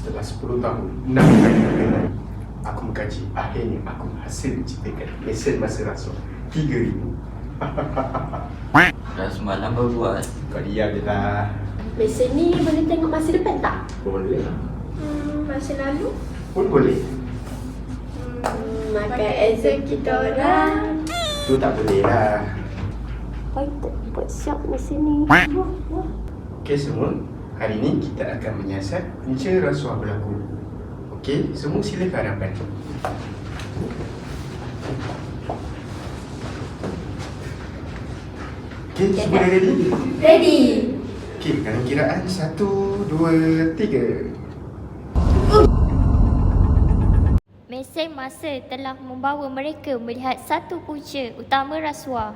Setelah 10 tahun, 6 kali perkenaan, aku mengkaji. Akhirnya aku berhasil menciptakan mesin masa rasuah 3,000. Dah semalam baru buat. Kau diam je lah. Mesin ni boleh tengok masa depan tak? Boleh. Masa lalu? Pun boleh. Makan exam kita orang. Tu tak boleh lah. Baik, buat siap mesin ni. Okey semua, hari ni kita akan menyiasat punca rasuah berlaku. Okey, semua silakan hadapan. Okey, semua dah ready? Ready. Okey, dalam kiraan 1, 2, 3. Mesin masa telah membawa mereka melihat satu punca utama rasuah.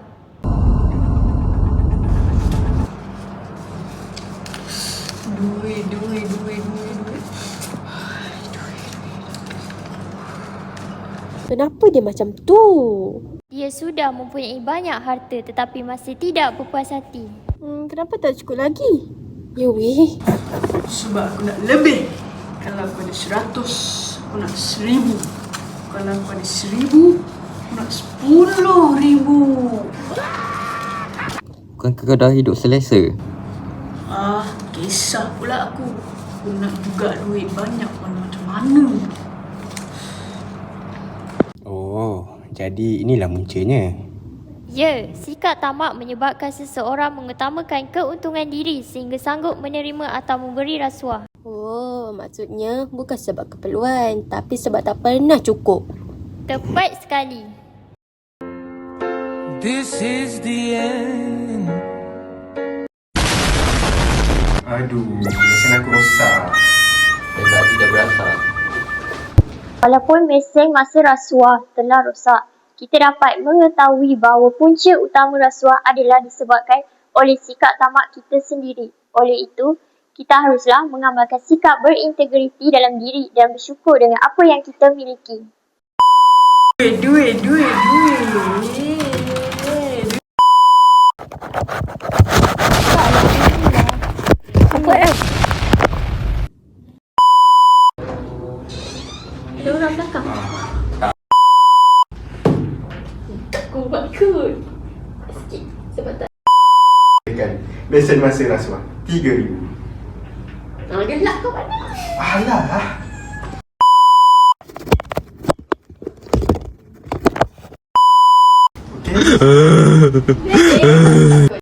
Duit. Kenapa dia macam tu? Dia sudah mempunyai banyak harta tetapi masih tidak berpuas hati. Kenapa tak cukup lagi? Ya weh. Sebab aku nak lebih. Kalau aku ada 100, aku nak 1,000. Kalau aku ada 1,000, aku nak 10,000. Bukankah kau dah hidup selesa? Kisah pula aku. Aku nak juga duit banyak macam mana. Oh, jadi inilah muncanya. Ya, sikap tamak menyebabkan seseorang mengutamakan keuntungan diri sehingga sanggup menerima atau memberi rasuah. Oh, maksudnya bukan sebab keperluan, tapi sebab tak pernah cukup. Tepat sekali. This is the end. Aduh, mesin aku rosak. Sebab tidak berasa. Walaupun mesin masa rasuah telah rosak, kita dapat mengetahui bahawa punca utama rasuah adalah disebabkan oleh sikap tamak kita sendiri. Oleh itu, kita haruslah mengamalkan sikap berintegriti dalam diri dan bersyukur dengan apa yang kita miliki. Duit. Apa Ada orang belakang. Kau buat kot. Sikit. Sebab tak. Mesin masa rasuah 3,000. Gelap kau mana? Alah. Okey.